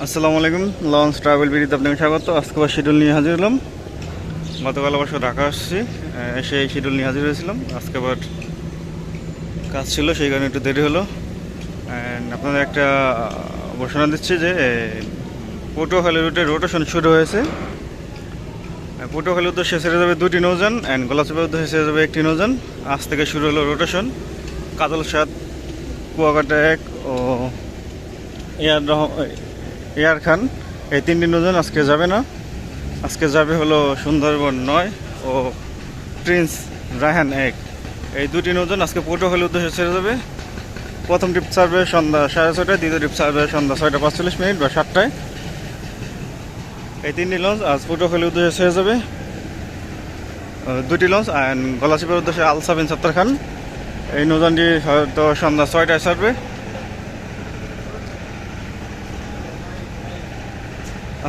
আসসালামু আলাইকুম। Launch travel বিডিতে আপনাকে স্বাগত। আজকে আবার শিডিউল নিয়ে হাজির হলাম। গতকাল অবশ্য ঢাকা আসছি, এসে এই শিডিউল নিয়ে হাজির হয়েছিলাম। আজকে আবার কাজ ছিল, সেই কারণে একটু দেরি হলো। অ্যান্ড আপনাদের একটা ঘোষণা দিচ্ছি যে পটুয়াখালী রুটে রোটেশন শুরু হয়েছে। পটুয়াখালী উদ্দেশ্যে ছেড়ে যাবে 2টি নৌযান অ্যান্ড গলাচিপার উদ্দেশ্যে ছেড়ে যাবে 1টি নৌযান। আজ থেকে শুরু হলো রোটেশন। কাজল সাত, কুয়াকাটা 1 ও এয়ার খান, এই 3টি নৌযান আজকে যাবে না। আজকে যাবে হলো সুন্দরবন 9 ও প্রিন্স রায়হান 1, এই 2টি নৌযান আজকে পটুয়াখালীর উদ্দেশ্যে ছেড়ে যাবে। প্রথম ট্রিপ ছাড়বে সন্ধ্যা 6:30টায়, দ্বিতীয় ট্রিপ ছাড়বে সন্ধ্যা 6:45 বা 7টায়। এই 3টি লঞ্চ আজ পটুয়াখালীর উদ্দেশ্যে ছেড়ে যাবে। 2টি লঞ্চ অ্যান্ড গলাচিপার উদ্দেশ্যে আল সাবিন সত্তার খান, এই নৌযানটি হয়তো সন্ধ্যা 6টায় ছাড়বে।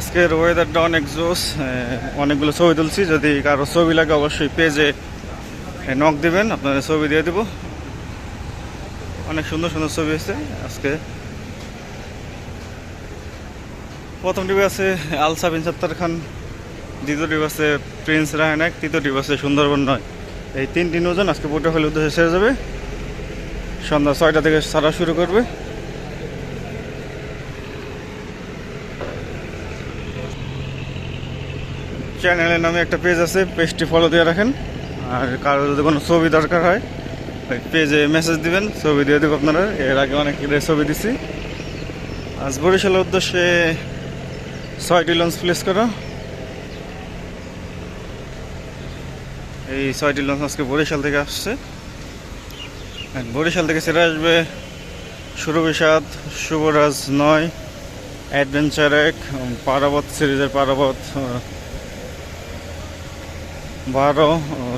আজকের ওয়েদারটা অনেক জোস, অনেকগুলো ছবি তুলছি। যদি কারো ছবি লাগে অবশ্যই পেজে নক দিবেন, আপনাদের ছবি দিয়ে দেবো। অনেক সুন্দর সুন্দর ছবি এসেছে আজকে। প্রথম টিভি আছে আল সাবিন সত্তার খান, দ্বিতীয় টিভি আছে প্রিন্স রায়হান 1, তৃতীয় টিভি আছে সুন্দরবন 9। এই 3টি নৌযান আজকে পটুয়াখালীর উদ্দেশ্যে ছেড়ে যাবে। সন্ধ্যা 6টা থেকে ছাড়া শুরু করবে। চ্যানেলের নামে একটা পেজ আছে, পেজটি ফলো দিয়ে রাখেন। আর কারো যদি কোনো ছবি দরকার হয় ওই পেজে মেসেজ দিবেন, ছবি দিয়ে দেবো আপনারা। এর আগে অনেক ছবি দিছি। আজ বরিশালের উদ্দেশ্যে 6টি লঞ্চ প্লেস করা। এই 6টি লঞ্চ আজকে বরিশাল থেকে আসছে। বরিশাল থেকে ছেড়ে আসবে সুরভি 7, শুভরাজ 9, অ্যাডভেঞ্চার 1, পারাবত সিরিজের পারাবত 12,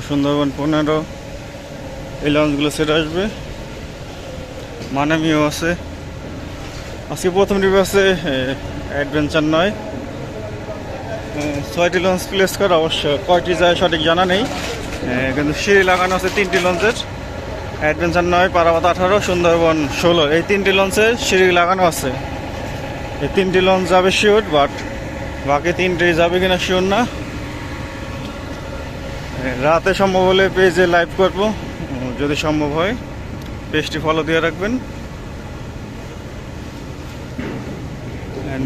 সুন্দরবন 15, এই লঞ্চগুলো ছেড়ে আসবে। মানামিও আছে। আজকে প্রথম ট্রিপ আছে অ্যাডভেঞ্চার 9। 6টি লঞ্চ প্লেস করা, অবশ্য কয়টি যায় সঠিক জানা নেই, কিন্তু সিঁড়ি লাগানো আছে 3টি লঞ্চের। অ্যাডভেঞ্চার 9, পারাবত 18, সুন্দরবন 16, এই 3টি লঞ্চের সিঁড়ি লাগানো আছে। এই 3টি লঞ্চ যাবে শিওর, বাট বাকি 3টি যাবে কিনা শিওর না। রাতে সম্ভব হলে পেজে লাইভ করব, যদি সম্ভব হয়। পেজটি ফলো দিয়ে রাখবেন।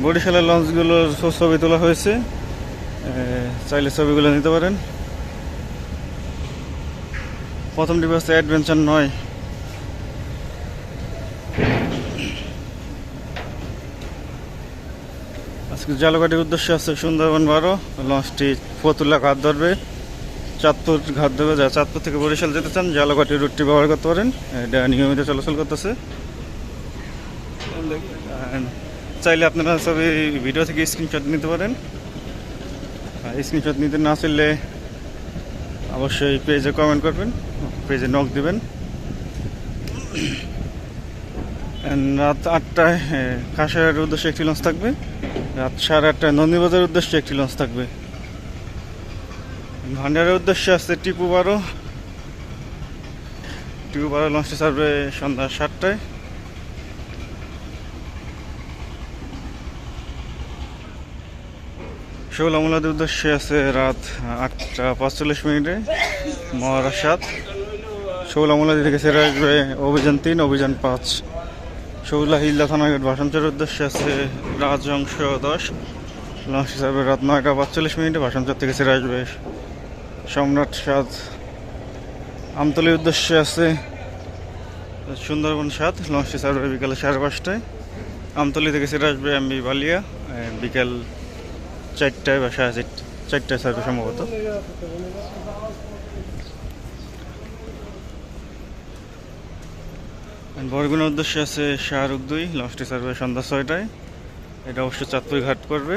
বরিশালের লঞ্চগুলোর ছবি তোলা হয়েছে, চাইলে ছবিগুলো নিতে পারেন। প্রথম ট্রিপ আছে অ্যাডভেঞ্চার 9। আজকে জালকাঠির উদ্দেশ্যে আছে সুন্দরবন 12, লঞ্চটি ফতুল্লা ঘাট ধরবে, চাঁদপুর ঘাট ধরবে। যা চাঁদপুর থেকে বরিশাল যেতে চান জালকাঠির রুটটি ব্যবহার করতে পারেন, এটা নিয়মিত চলাচল করতেছে। চাইলে আপনারা ছবি ভিডিও থেকে স্ক্রিনশট নিতে পারেন। স্ক্রিনশট নিতে না চাইলে অবশ্যই পেজে কমেন্ট করবেন, পেজে নক দিবেন। রাত 8টায় কাঁসাইয়ের উদ্দেশ্যে একটি লঞ্চ থাকবে। রাত 8:30টায় নন্দীবাজারের উদ্দেশ্যে একটি লঞ্চ থাকবে। ভান্ডারের উদ্দেশ্যে আছে টিপু 12। টিপু 12 লঞ্চটি ছাড়বে সন্ধ্যা 7টায়। শৌলামুলাদের উদ্দেশ্যে আছে রাত 8:45 মহারাজ 7। শৌলামুলাদি থেকে ছেড়ে আসবে অভিযান 3, অভিযান 5। শৌলা হিল্লা থানাঘাট ভাষাঞ্চলের উদ্দেশ্যে আছে রাজহংস 10, লঞ্চটি ছাড়বে রাত 9:45। ভাষাঞ্চল থেকে ছেড়ে আসবে সম্রাট 7। আমতলির উদ্দেশ্যে আছে সুন্দরবন 7, লঞ্চটি ছাড়বে বিকালে 5:30টায়। আমতলি থেকে ছেড়ে আসবে এমবি বালিয়া, বিকেল 4টায় বা 4:30টায় ছাড়বে সম্ভবত। বরগুনার উদ্দেশ্যে আছে শাহরুখ 2, লঞ্চটি ছাড়বে সন্ধ্যা 6টায়। এটা অবশ্য চাঁদপুর ঘাট করবে।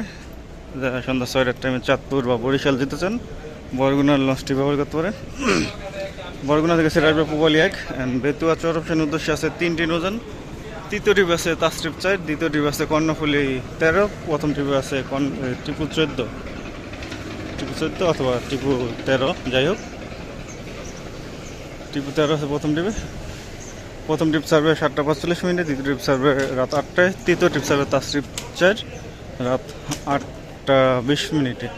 যারা সন্ধ্যা 6টার টাইমে চাঁদপুর বা বরিশাল যেতে চান বরগুনার লঞ্চটি ব্যবহার করতে পারেন। বরগুনা থেকে ছেড়ে আসবে পুবালি 1। বেতুয়া চরপশনের উদ্দেশ্যে আছে 3টি নৌযান। তৃতীয় ট্রিপ আছে তাসরিফ 4, দ্বিতীয় ট্রিপ আছে কর্ণফুলি 13, প্রথম ট্রিপে আছে টিপু 14 অথবা টিপু 13, যাই হোক টিপু 13 আছে প্রথম ট্রিপে। প্রথম ট্রিপ ছাড়বে 7:45, দ্বিতীয় ট্রিপ ছাড়বে রাত 8টায়, তৃতীয় ট্রিপ ছাড়বে তাসরিফ 4। রাত 8:20।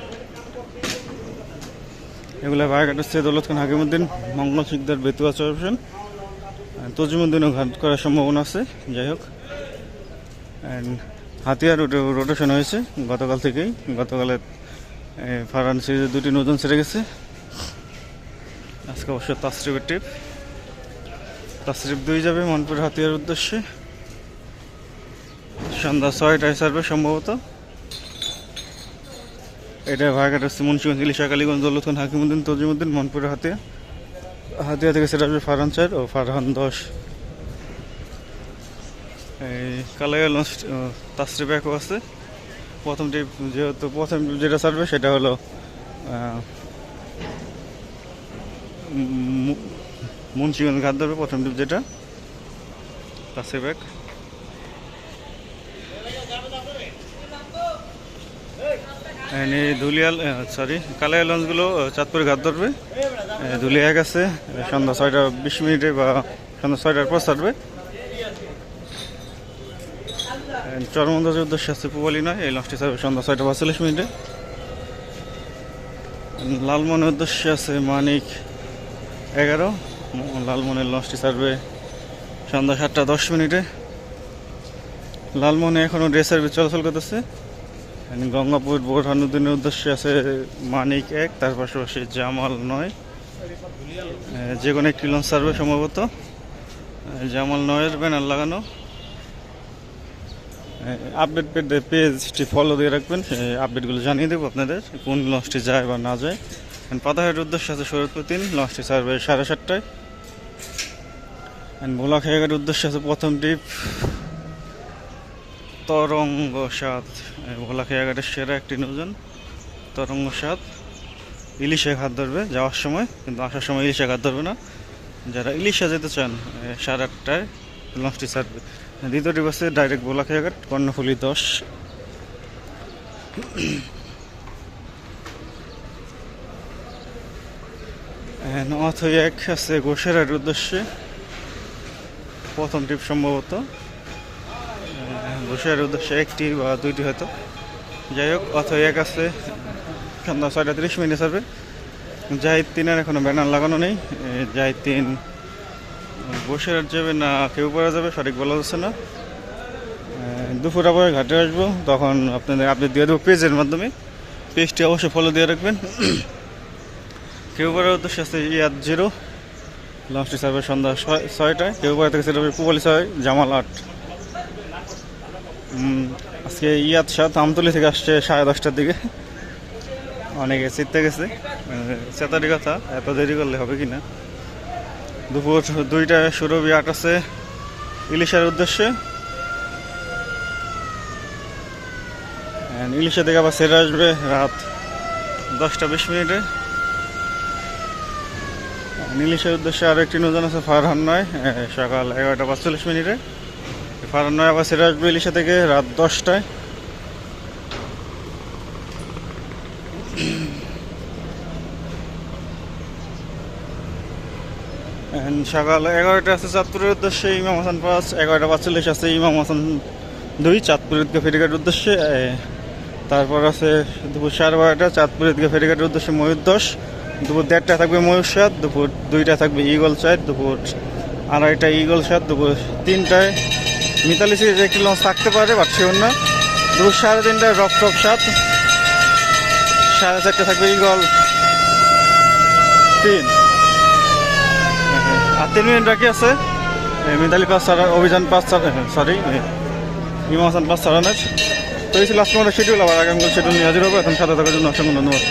এগুলো ভাড়াঘাট হচ্ছে দৌলত খান হাকিমউদ্দিন, মঙ্গল শিকদার, বেতুয়া চরপেশন, তজিমুদ্দিনও ঘাট করার সম্ভাবনা আছে। যাই হোক, হাতিয়া রোটেশন হয়েছে গতকাল থেকেই। গতকালে ফারহান সিরিজে 2টি নতুন ছেড়ে গেছে। আজকে অবশ্য তাসরিফের ট্রিপ, তাসরিফ 2 যাবে মনপুর হাতিয়ার উদ্দেশ্যে। সন্ধ্যা 6টায় ছাড়বে সম্ভবত। এটা ভাড়াঘাট হচ্ছে মুন্সিগঞ্জ, ইলিশা, কালীগঞ্জ, দৌলত খান হাকিমউদ্দিন, তজিমুদ্দিন, মনপুরের হাতিয়া। হাতিয়া থেকে সেটা আসবে ফারহান 4 ও ফারহান 10। এই কালাইয়া লঞ্চ তাসরিফ 1ও আছে। প্রথম ট্রিপ যেহেতু প্রথম যেটা ছাড়বে সেটা হলো মুন্সিগঞ্জ ঘাট ধরবে প্রথম ট্রিপ যেটা তাসরিফ 1। ধুলিয়াল কালাইয়া লঞ্চগুলো চাঁদপুরে ঘাট ধরবে। ধুলিয়া 1 আছে সন্ধ্যা 6:20 বা সন্ধ্যা 6টার পর ছাড়বে। চরমন্দাজের উদ্দেশ্যে আছে পুবালি নয়, এই লঞ্চটি ছাড়বে সন্ধ্যা 6:45। লালমনের উদ্দেশ্যে আছে মানিক 11, লালমনের লঞ্চটি ছাড়বে সন্ধ্যা 7:10। লালমনে এখনও ডে সার্ভিস চলাচল করতেছে। গঙ্গাপুর বোরহানুদ্দিনের উদ্দেশ্যে আছে মানিক 1, তার পাশাপাশি জামাল 9। যে কোনো একটি লঞ্চ ছাড়বে সম্ভবত। জামাল 9-এর ব্যানার লাগানো। আপডেট পেজটি ফলো দিয়ে রাখবেন, আপডেটগুলো জানিয়ে দেবো আপনাদের কোন লঞ্চটি যায় বা না যায়। পাতাঘাটের উদ্দেশ্যে আছে শরৎপুর 3, লঞ্চটি ছাড়বে 7:30টায়। ভোলাখাইয়াঘাটের উদ্দেশ্যে আছে প্রথম ট্রিপ তরঙ্গ 7। ভোলাখাইয়াঘাটের সেরা একটি নৌযান তরঙ্গ 7। ইলিশা ঘাট ধরবে যাওয়ার সময়, কিন্তু আসার সময় ইলিশা ঘাট ধরবে না। যারা ইলিশা যেতে চান 8:30টায় লঞ্চটি ছাড়বে। দ্বিতীয় ট্রিপ আছে ডাইরেক্ট ভোলাখাইয়াঘাট, কর্ণফুলি 10। অথই 1 আছে গোসেরার উদ্দেশ্যে প্রথম ট্রিপ সম্ভবত। গোসেরার উদ্দেশ্যে 1টি বা 2টি হয়তো। যাই হোক, অথই 1 আছে সন্ধ্যা 6:30 ছাড়বে। জাহিদ 3-এর এখনো ব্যানার লাগানো নেই। জাহিদ 3 গোসেরার যাবে না কেউ পড়া যাবে সঠিক বলা যাচ্ছে না। দুপুর আবার ঘাটে আসবো, তখন আপনাদের আপডেট দিয়ে দেবো পেজের মাধ্যমে। পেজটি অবশ্যই ফলো দিয়ে রাখবেন। কেউ পড়ার উদ্দেশ্যে আছে ইয়াদ 0, লঞ্চটি ছাড়বে সন্ধ্যা 6টায়। কেউ পড়া থেকে সেটা পুবালি 6, জামাল 8। আজকে ইয়াদ 7 আমতলি থেকে আসছে 10:30টার দিকে। অনেকে চিনতে গেছে, চেতারি কথা, এত দেরি করলে হবে কি না। দুপুর 2টায় সুরভি 8 আছে ইলিশার উদ্দেশ্যে। ইলিশা থেকে আবার সেরে আসবে রাত 10:20। ইলিশার উদ্দেশ্যে আরও একটি নৌযান আছে ফারহান 9, সকাল 11:45। ফারহান 9 আবার সেরে আসবে ইলিশা থেকে রাত 10টায়। সকাল 11টায় আছে চাঁদপুরের উদ্দেশ্যে ইমাম হাসান 5, 11:45 আছে ইমাম হাসান 2 চাঁদপুরের দিকে ফেরিঘাটের উদ্দেশ্যে। তারপর আছে দুপুর 12:30 চাঁদপুরের দিকে ফেরিঘাটের উদ্দেশ্যে ময়ূর 10। দুপুর 1:30টায় থাকবে ময়ূর 7, দুপুর 2টায় থাকবে ঈগল 4, দুপুর 2:30টায় ঈগল 7, দুপুর 3টায় মিতালি সিরিজে একটি লঞ্চ থাকতে পারে বাট শিওর না। দুপুর 3:30টায় রফটপ 7, 4:30টায় থাকবে ঈগল 3। আর 3 মিনিট বাকি আছে মিতালি 5 ছাড়ার, অভিযান 5 ইমাম হাসান 5 ছাড়ানোর। তো এই ছিল আজকে আমাদের শিডিউল। আবার আগামীকাল শিডিউল নিয়ে হাজির হবো। এখন সাথে থাকার জন্য অসংখ্য ধন্যবাদ।